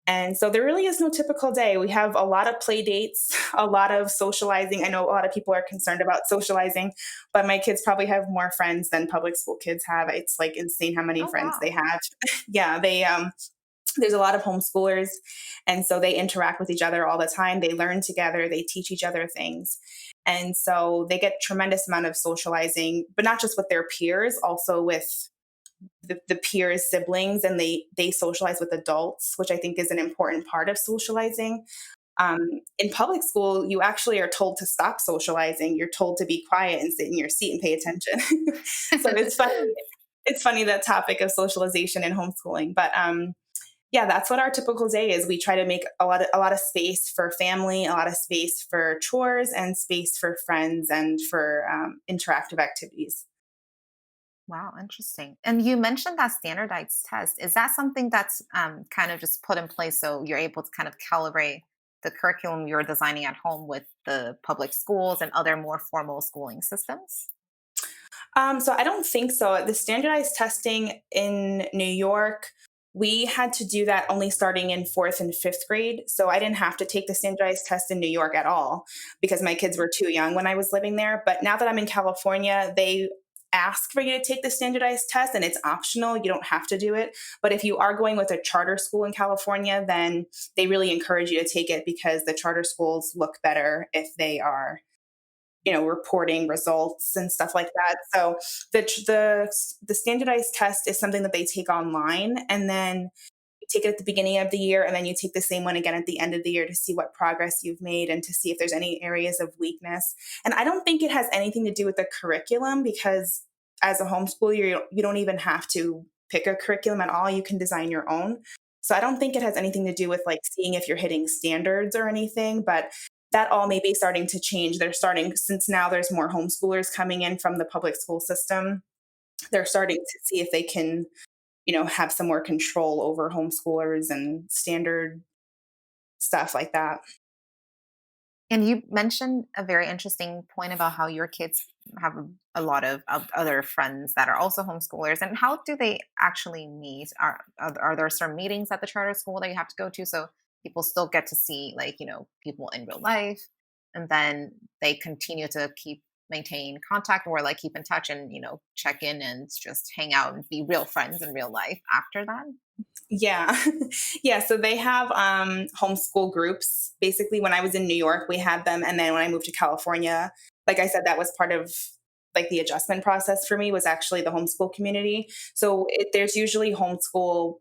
And so there really is no typical day. We have a lot of play dates, a lot of socializing. I know a lot of people are concerned about socializing, but my kids probably have more friends than public school kids have. It's like insane how many Oh, friends they wow. have. Yeah, there's a lot of homeschoolers, and so they interact with each other all the time. They learn together, they teach each other things. And so they get tremendous amount of socializing, but not just with their peers, also with the peers siblings, and they socialize with adults, which I think is an important part of socializing. In public school you actually are told to stop socializing. You're told to be quiet and sit in your seat and pay attention. So it's funny that topic of socialization and homeschooling. But yeah, that's what our typical day is. We try to make a lot of space for family, a lot of space for chores, and space for friends and for interactive activities. Wow, interesting. And you mentioned that standardized test. Is that something that's kind of just put in place so you're able to kind of calibrate the curriculum you're designing at home with the public schools and other more formal schooling systems? So I don't think so. The standardized testing in New York, we had to do that only starting in fourth and fifth grade. So I didn't have to take the standardized test in New York at all because my kids were too young when I was living there. But now that I'm in California, they ask for you to take the standardized test and it's optional. You don't have to do it. But if you are going with a charter school in California, then they really encourage you to take it because the charter schools look better if they are reporting results and stuff like that. So the standardized test is something that they take online, and then you take it at the beginning of the year, and then you take the same one again at the end of the year to see what progress you've made and to see if there's any areas of weakness. And I don't think it has anything to do with the curriculum because as a homeschooler, you don't even have to pick a curriculum at all. You can design your own. So I don't think it has anything to do with like seeing if you're hitting standards or anything, but that all may be starting to change. They're starting, since now there's more homeschoolers coming in from the public school system, they're starting to see if they can, have some more control over homeschoolers and standard stuff like that. And you mentioned a very interesting point about how your kids have a lot of other friends that are also homeschoolers. And how do they actually meet? Are there certain meetings at the charter school that you have to go to so people still get to see, like, people in real life? And then they continue to maintain contact or like keep in touch and, check in and just hang out and be real friends in real life after that? Yeah. Yeah. So they have homeschool groups. Basically, when I was in New York, we had them. And then when I moved to California, like I said, that was part of like the adjustment process for me was actually the homeschool community. So there's usually homeschool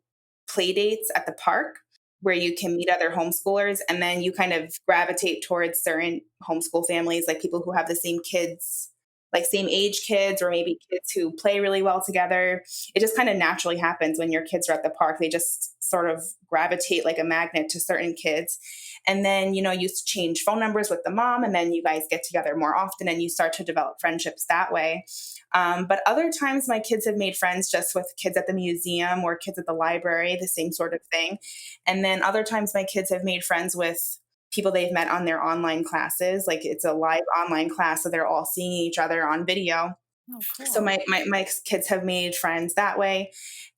play dates at the park where you can meet other homeschoolers and then you kind of gravitate towards certain homeschool families, like people who have the same kids, like same age kids, or maybe kids who play really well together. It just kind of naturally happens when your kids are at the park. They just sort of gravitate like a magnet to certain kids. And then, you change phone numbers with the mom, and then you guys get together more often and you start to develop friendships that way. But other times, my kids have made friends just with kids at the museum or kids at the library, the same sort of thing. And then other times, my kids have made friends with people they've met on their online classes. Like it's a live online class, so they're all seeing each other on video. Oh, So cool. my kids have made friends that way.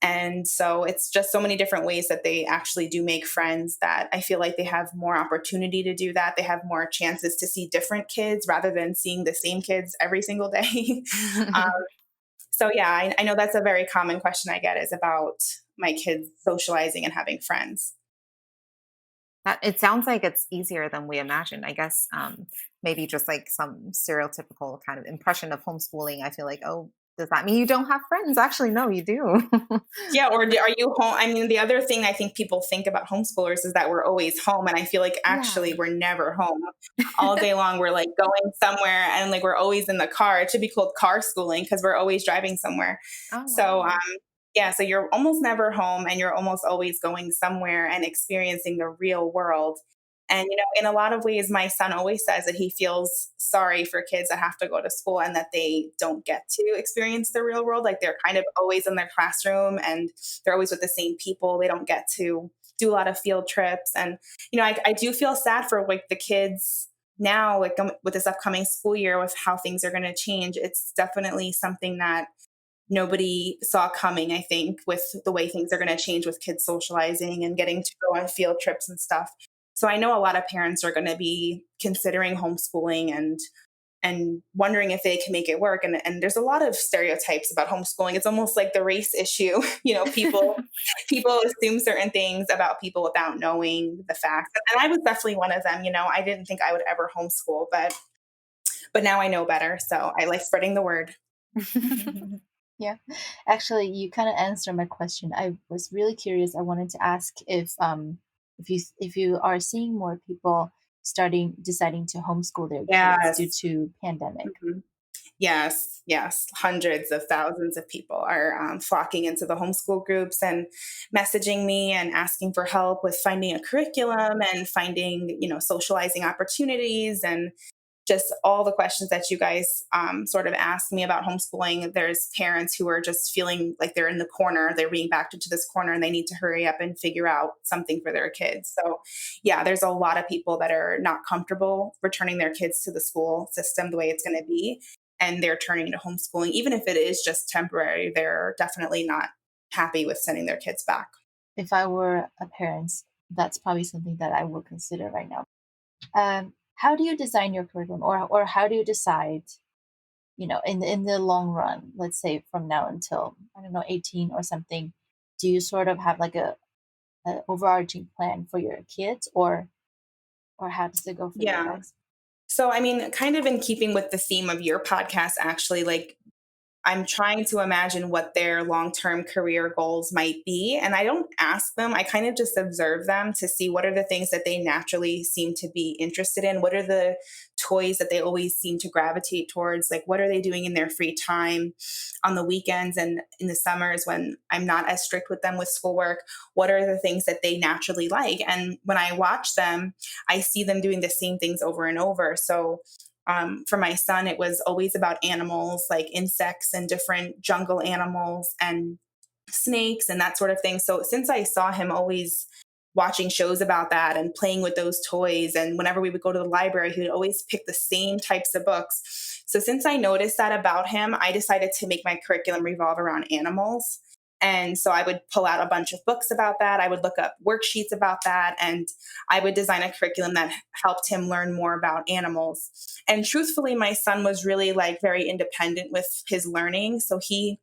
And so it's just so many different ways that they actually do make friends that I feel like they have more opportunity to do that. They have more chances to see different kids rather than seeing the same kids every single day. um, so yeah, I know that's a very common question I get is about my kids socializing and having friends. It sounds like it's easier than we imagined. I guess maybe just like some stereotypical kind of impression of homeschooling. I feel like, oh, does that mean you don't have friends? Actually, no, you do. Yeah, or are you home? I mean, the other thing I think people think about homeschoolers is that we're always home, and I feel like Yeah. actually we're never home. All day long, we're like going somewhere, and like we're always in the car. It should be called car schooling because we're always driving somewhere. Oh, So, wow. yeah, so you're almost never home, and you're almost always going somewhere and experiencing the real world. And in a lot of ways, my son always says that he feels sorry for kids that have to go to school and that they don't get to experience the real world. Like they're kind of always in their classroom and they're always with the same people. They don't get to do a lot of field trips. And, I do feel sad for like the kids now, like with this upcoming school year, with how things are going to change. It's definitely something that nobody saw coming, I think, with the way things are going to change with kids socializing and getting to go on field trips and stuff. So I know a lot of parents are going to be considering homeschooling and wondering if they can make it work. And there's a lot of stereotypes about homeschooling. It's almost like the race issue. People assume certain things about people without knowing the facts. And I was definitely one of them. I didn't think I would ever homeschool, but now I know better. So I like spreading the word. Yeah, actually, you kind of answered my question. I was really curious. I wanted to ask if you are seeing more people deciding to homeschool their kids due Yes. to pandemic. Mhm. Yes, yes. Hundreds of thousands of people are flocking into the homeschool groups and messaging me and asking for help with finding a curriculum and finding, socializing opportunities and just all the questions that you guys sort of asked me about homeschooling. There's parents who are just feeling like they're in the corner, they're being backed into this corner and they need to hurry up and figure out something for their kids. So, yeah, there's a lot of people that are not comfortable returning their kids to the school system the way it's going to be. And they're turning to homeschooling, even if it is just temporary, they're definitely not happy with sending their kids back. If I were a parent, that's probably something that I would consider right now. How do you design your curriculum, or how do you decide, in the long run, let's say from now until, I don't know, 18 or something, do you sort of have like a overarching plan for your kids, or how does it go for you Yeah. guys? So, I mean, kind of in keeping with the theme of your podcast, actually, like I'm trying to imagine what their long term career goals might be. And I don't ask them, I kind of just observe them to see what are the things that they naturally seem to be interested in. What are the toys that they always seem to gravitate towards? Like, what are they doing in their free time on the weekends and in the summers when I'm not as strict with them with schoolwork? What are the things that they naturally like? And when I watch them, I see them doing the same things over and over. So, for my son, it was always about animals, like insects and different jungle animals and snakes and that sort of thing. So since I saw him always watching shows about that and playing with those toys, and whenever we would go to the library, he would always pick the same types of books. So since I noticed that about him, I decided to make my curriculum revolve around animals. And so I would pull out a bunch of books about that. I would look up worksheets about that. And I would design a curriculum that helped him learn more about animals. And truthfully, my son was really like very independent with his learning. So he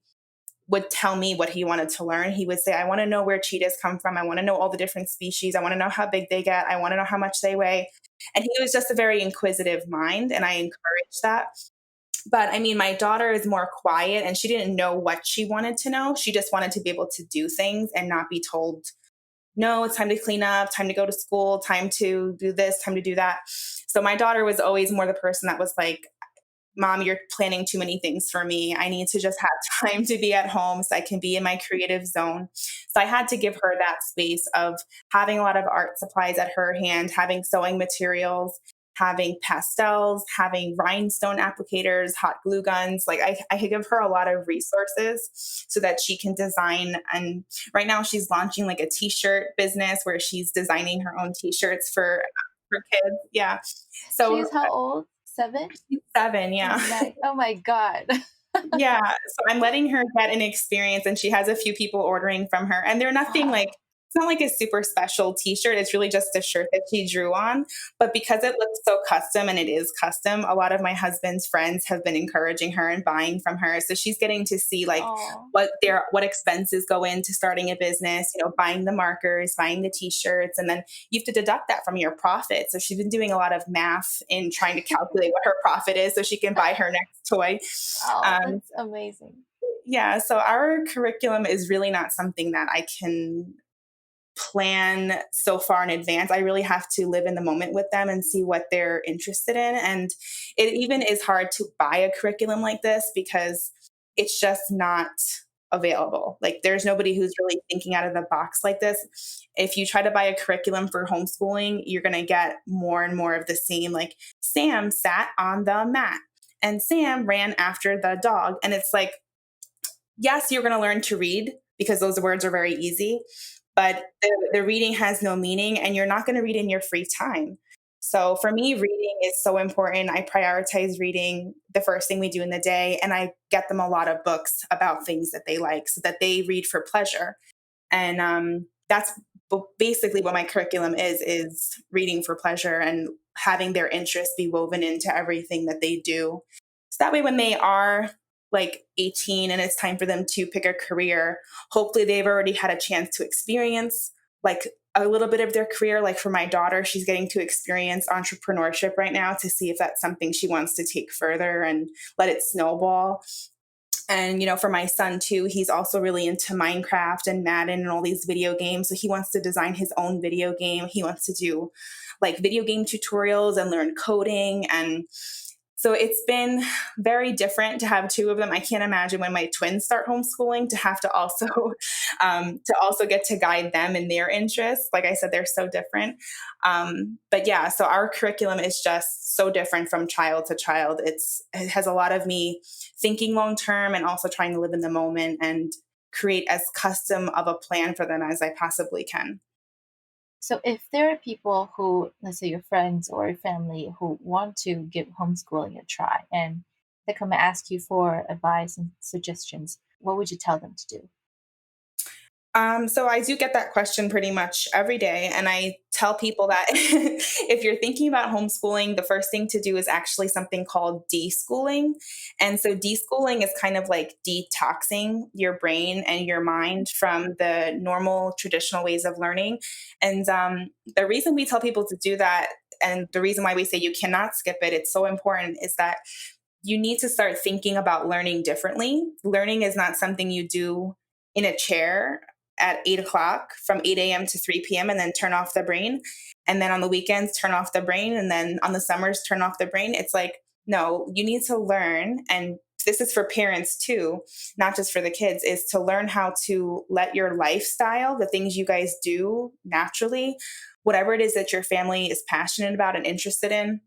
would tell me what he wanted to learn. He would say, I want to know where cheetahs come from. I want to know all the different species. I want to know how big they get. I want to know how much they weigh. And he was just a very inquisitive mind. And I encouraged that. But I mean, my daughter is more quiet and she didn't know what she wanted to know. She just wanted to be able to do things and not be told, no, it's time to clean up, time to go to school, time to do this, time to do that. So my daughter was always more the person that was like, Mom, you're planning too many things for me. I need to just have time to be at home so I can be in my creative zone. So I had to give her that space of having a lot of art supplies at her hand, having sewing materials, having pastels, having rhinestone applicators, hot glue guns. Like I could give her a lot of resources so that she can design. And right now she's launching like a t-shirt business where she's designing her own t-shirts for kids. Yeah. So She's how old? 7? she's 7. Oh, Yeah. nice. Oh my God. Yeah, so I'm letting her get an experience, and she has a few people ordering from her, and they're nothing like Wow. it's not like a super special t-shirt, it's really just a shirt that she drew on, but because it looks so custom and it is custom, a lot of my husband's friends have been encouraging her and buying from her, so she's getting to see, like, Oh, what expenses go into starting a business, buying the markers, buying the t-shirts, and then you have to deduct that from your profit, so she's been doing a lot of math in trying to calculate what her profit is so she can buy her next toy. oh, Um, that's amazing. yeah, so our curriculum is really not something that I can plan so far in advance. I really have to live in the moment with them and see what they're interested in. And it even is hard to buy a curriculum like this because it's just not available. Like there's nobody who's really thinking out of the box like this. If you try to buy a curriculum for homeschooling, you're going to get more and more of the same, like Sam sat on the mat and Sam ran after the dog. And it's like, yes, you're going to learn to read because those words are very easy, but the reading has no meaning and you're not going to read in your free time. So for me, reading is so important. I prioritize reading the first thing we do in the day, and I get them a lot of books about things that they like so that they read for pleasure. And that's basically what my curriculum is reading for pleasure and having their interests be woven into everything that they do. So that way, when they are like 18 and it's time for them to pick a career, hopefully they've already had a chance to experience like a little bit of their career. Like for my daughter, she's getting to experience entrepreneurship right now to see if that's something she wants to take further and let it snowball. And, for my son too, he's also really into Minecraft and Madden and all these video games. So he wants to design his own video game. He wants to do like video game tutorials and learn coding. And So it's been very different to have two of them. I can't imagine when my twins start homeschooling to have to also to also get to guide them in their interests. Like I said, they're so different. But yeah, so our curriculum is just so different from child to child. It has a lot of me thinking long term and also trying to live in the moment and create as custom of a plan for them as I possibly can. So, if there are people who, let's say your friends or your family, who want to give homeschooling a try and they come and ask you for advice and suggestions, what would you tell them to do? So I do get that question pretty much every day. And I tell people that if you're thinking about homeschooling, the first thing to do is actually something called deschooling. And so deschooling is kind of like detoxing your brain and your mind from the normal traditional ways of learning. And the reason we tell people to do that, and the reason why we say you cannot skip it, it's so important, is that you need to start thinking about learning differently. Learning is not something you do in a chair at 8 o'clock from 8 a.m. to 3 p.m. and then turn off the brain. And then on the weekends, turn off the brain. And then on the summers, turn off the brain. It's like, no, you need to learn. And this is for parents too, not just for the kids, is to learn how to let your lifestyle, the things you guys do naturally, whatever it is that your family is passionate about and interested in,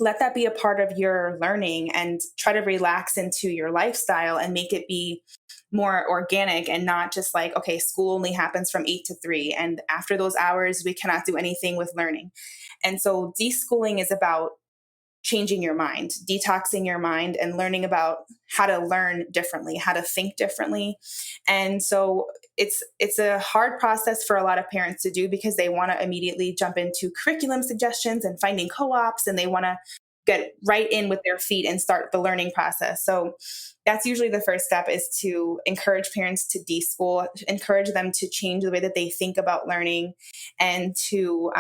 let that be a part of your learning and try to relax into your lifestyle and make it be more organic and not just like, okay, school only happens from 8 to 3. And after those hours, we cannot do anything with learning. And so deschooling is about changing your mind, detoxing your mind, and learning about how to learn differently, how to think differently. And so it's a hard process for a lot of parents to do because they want to immediately jump into curriculum suggestions and finding co-ops, and they want to get right in with their feet and start the learning process. So that's usually the first step, is to encourage parents to deschool, encourage them to change the way that they think about learning, and to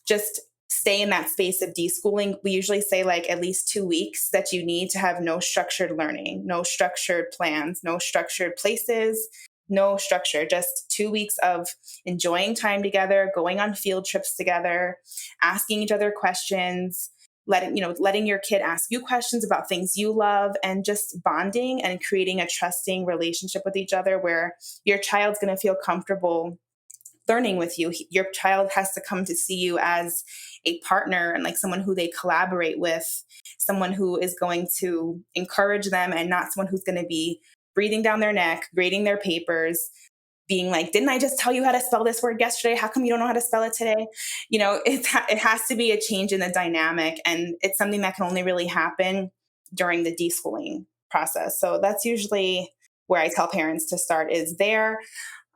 just stay in that space of deschooling. We usually say like at least 2 weeks that you need to have no structured learning, no structured plans, no structured places, no structure, just 2 weeks of enjoying time together, going on field trips together, asking each other questions, letting your kid ask you questions about things you love, and just bonding and creating a trusting relationship with each other where your child's going to feel comfortable learning with you. Your child has to come to see you as a partner and like someone who they collaborate with, someone who is going to encourage them and not someone who's going to be breathing down their neck, grading their papers, being like, didn't I just tell you how to spell this word yesterday? How come you don't know how to spell it today? It has to be a change in the dynamic. And it's something that can only really happen during the deschooling process. So that's usually where I tell parents to start, is there.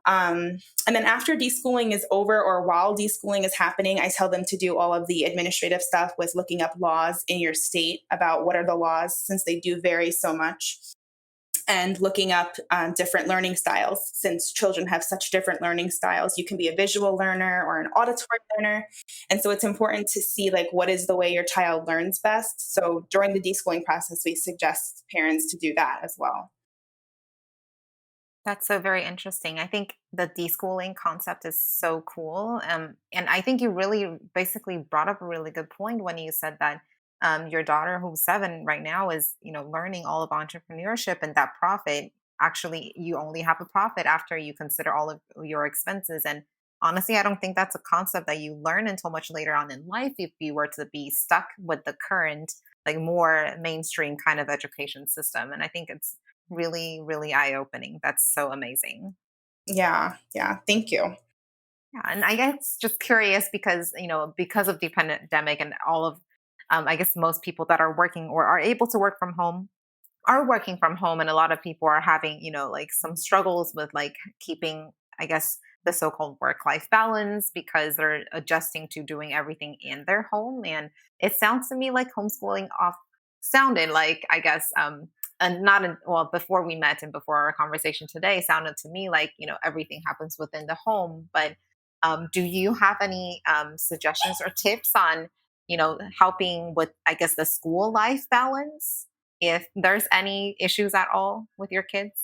And then after deschooling is over, or while deschooling is happening, I tell them to do all of the administrative stuff with looking up laws in your state about what are the laws, since they do vary so much, and looking up different learning styles, since children have such different learning styles. You can be a visual learner or an auditory learner. And so it's important to see like what is the way your child learns best. So during the deschooling process, we suggest parents to do that as well. That's so very interesting. I think the deschooling concept is so cool. And I think you really basically brought up a really good point when you said that your daughter, who's 7 right now, is learning all of entrepreneurship, and that profit, actually you only have a profit after you consider all of your expenses. And honestly, I don't think that's a concept that you learn until much later on in life if you were to be stuck with the current, like, more mainstream kind of education system. And I think it's really, really eye opening. That's so amazing. Yeah. Yeah. Thank you. Yeah, and I guess just curious because because of the pandemic and all of, I guess most people that are working or are able to work from home are working from home, and a lot of people are having like some struggles with like keeping, I guess, the so-called work-life balance because they're adjusting to doing everything in their home. And it sounds to me like homeschooling off sounded like, I guess, and not in, well, before we met and before our conversation today, sounded to me like everything happens within the home. But do you have any suggestions or tips on helping with, I guess, the school life balance, if there's any issues at all with your kids?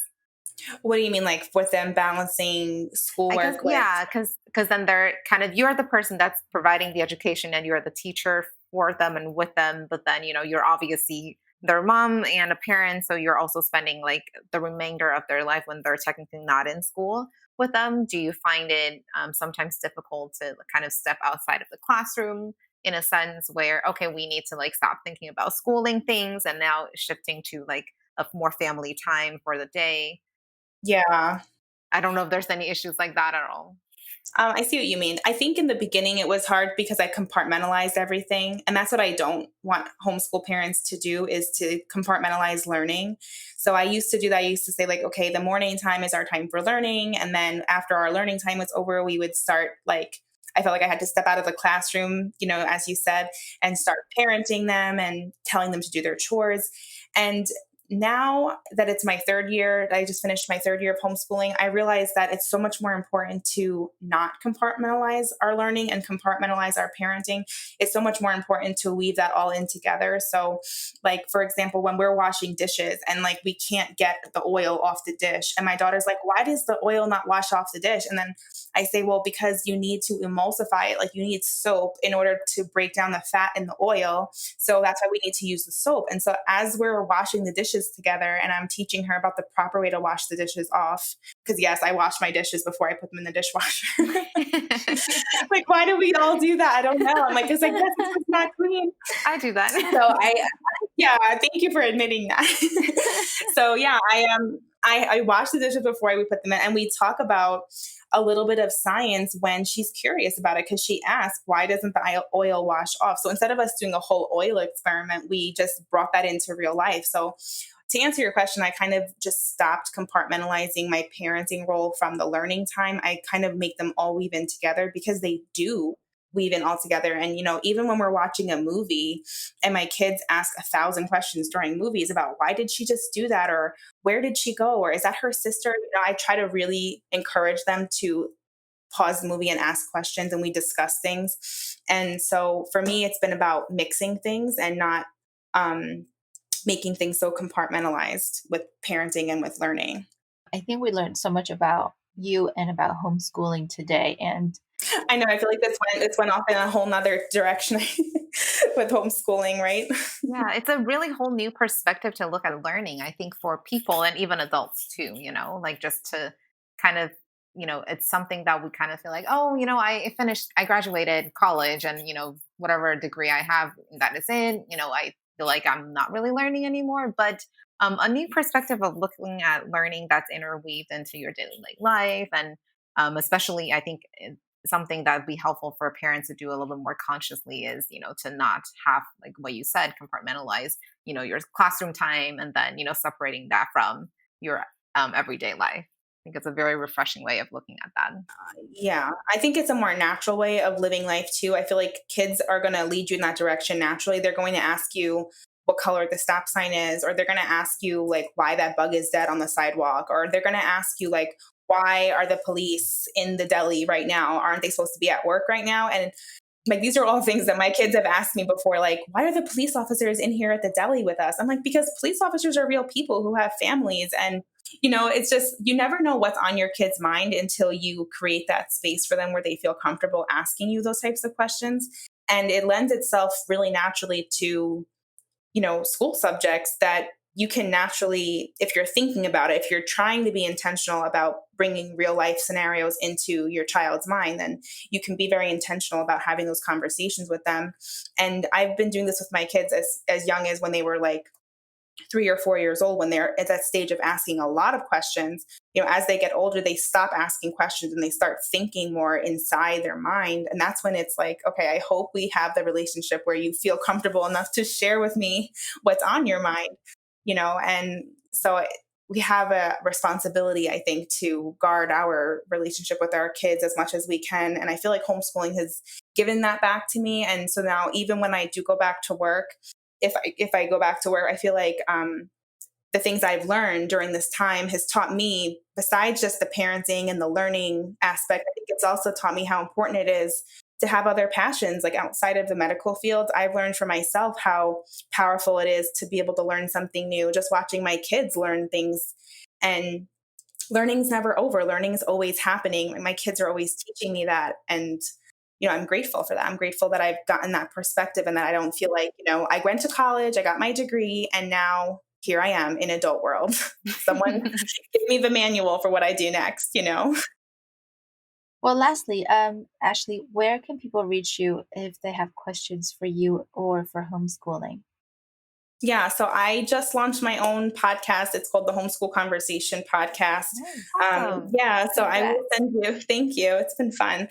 What do you mean, like with them balancing I guess, schoolwork with? yeah, because then they're kind of, you're the person that's providing the education and you're the teacher for them and with them, but then, you're obviously their mom and a parent, so you're also spending like the remainder of their life when they're technically not in school with them. Do you find it sometimes difficult to kind of step outside of the classroom in a sense where, okay, we need to like stop thinking about schooling things and now shifting to like a more family time for the day? Yeah. I don't know if there's any issues like that at all. I see what you mean. I think in the beginning it was hard because I compartmentalized everything. And that's what I don't want homeschool parents to do, is to compartmentalize learning. So I used to do that. I used to say like, okay, the morning time is our time for learning. And then after our learning time was over, we would start like, I felt like I had to step out of the classroom, as you said, and start parenting them and telling them to do their chores. And now that it's my third year, I just finished my third year of homeschooling, I realize that it's so much more important to not compartmentalize our learning and compartmentalize our parenting. It's so much more important to weave that all in together. So, like, for example, when we're washing dishes and like we can't get the oil off the dish, and my daughter's like, why does the oil not wash off the dish? And then I say, well, because you need to emulsify it. Like, you need soap in order to break down the fat in the oil. So that's why we need to use the soap. And so as we're washing the dishes together and I'm teaching her about the proper way to wash the dishes off, because yes, I wash my dishes before I put them in the dishwasher. Like, why do we all do that? I don't know. I'm like, because I guess it's not clean. I do that. So yeah, thank you for admitting that. So yeah, I wash the dishes before I would put them in, and we talk about a little bit of science when she's curious about it, because she asked, why doesn't the oil wash off? So instead of us doing a whole oil experiment, we just brought that into real life. So to answer your question, I kind of just stopped compartmentalizing my parenting role from the learning time. I kind of make them all weave in together, because they do weave in all together. And, even when we're watching a movie and my kids ask 1,000 questions during movies about why did she just do that? Or where did she go? Or is that her sister? I try to really encourage them to pause the movie and ask questions, and we discuss things. And so for me, it's been about mixing things and not making things so compartmentalized with parenting and with learning. I think we learned so much about you and about homeschooling today. And I know, I feel like this went off in a whole nother direction with homeschooling, right? Yeah, it's a really whole new perspective to look at learning, I think, for people and even adults too, like just to kind of, it's something that we kind of feel like, oh, I graduated college and, whatever degree I have, that is it, I feel like I'm not really learning anymore. But a new perspective of looking at learning that's interweaved into your daily life. And especially, I think something that would be helpful for parents to do a little bit more consciously is, to not have, like what you said, compartmentalize, your classroom time and then, separating that from your everyday life. I think it's a very refreshing way of looking at that. Yeah, I think it's a more natural way of living life too. I feel like kids are going to lead you in that direction naturally. They're going to ask you what color the stop sign is, or they're going to ask you like why that bug is dead on the sidewalk, or they're going to ask you like, why are the police in the deli right now? Aren't they supposed to be at work right now? And like, these are all things that my kids have asked me before, like, why are the police officers in here at the deli with us? I'm like, because police officers are real people who have families. And, it's just, you never know what's on your kid's mind until you create that space for them where they feel comfortable asking you those types of questions. And it lends itself really naturally to, school subjects that you can naturally, if you're thinking about it, if you're trying to be intentional about bringing real life scenarios into your child's mind, then you can be very intentional about having those conversations with them. And I've been doing this with my kids as young as when they were like 3 or 4 years old, when they're at that stage of asking a lot of questions. As they get older, they stop asking questions and they start thinking more inside their mind. And that's when it's like, okay, I hope we have the relationship where you feel comfortable enough to share with me what's on your mind. And so we have a responsibility, I think, to guard our relationship with our kids as much as we can. And I feel like homeschooling has given that back to me. And so now, even when I do go back to work, if I go back to work, I feel like the things I've learned during this time has taught me, besides just the parenting and the learning aspect, I think it's also taught me how important it is to have other passions, like outside of the medical field. I've learned for myself how powerful it is to be able to learn something new, just watching my kids learn things. And learning's never over. Learning is always happening. My kids are always teaching me that. And I'm grateful for that. I'm grateful that I've gotten that perspective and that I don't feel like, I went to college, I got my degree, and now here I am in adult world. Someone give me the manual for what I do next. Well, lastly, Ashley, where can people reach you if they have questions for you or for homeschooling? Yeah, so I just launched my own podcast. It's called the Homeschool Conversation Podcast. Nice. Awesome. Yeah, so I will Congrats. send you. Thank you. It's been fun.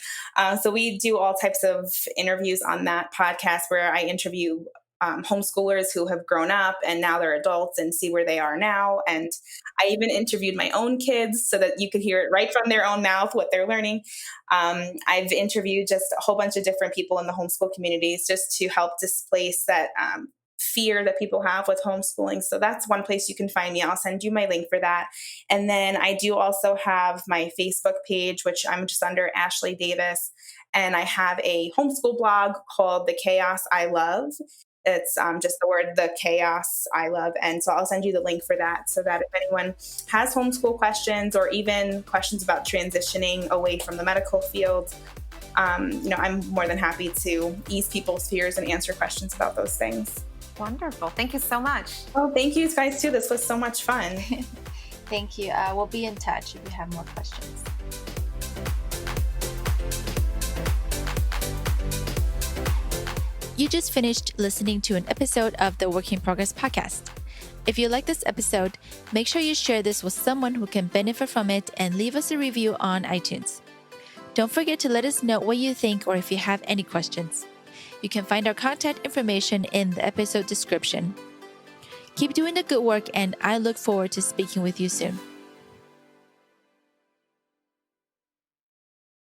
So we do all types of interviews on that podcast where I interview homeschoolers who have grown up and now they're adults and see where they are now. And I even interviewed my own kids so that you could hear it right from their own mouth what they're learning. I've interviewed just a whole bunch of different people in the homeschool communities just to help displace that fear that people have with homeschooling. So that's one place you can find me. I'll send you my link for that. And then I do also have my Facebook page, which I'm just under Ashley Davis. And I have a homeschool blog called The Chaos I Love. It's just the word, the chaos I love. And so I'll send you the link for that so that if anyone has homeschool questions or even questions about transitioning away from the medical field, I'm more than happy to ease people's fears and answer questions about those things. Wonderful. Thank you so much. Oh, thank you guys too. This was so much fun. Thank you. We'll be in touch if you have more questions. You just finished listening to an episode of the Work in Progress podcast. If you like this episode, make sure you share this with someone who can benefit from it and leave us a review on iTunes. Don't forget to let us know what you think or if you have any questions. You can find our contact information in the episode description. Keep doing the good work, and I look forward to speaking with you soon.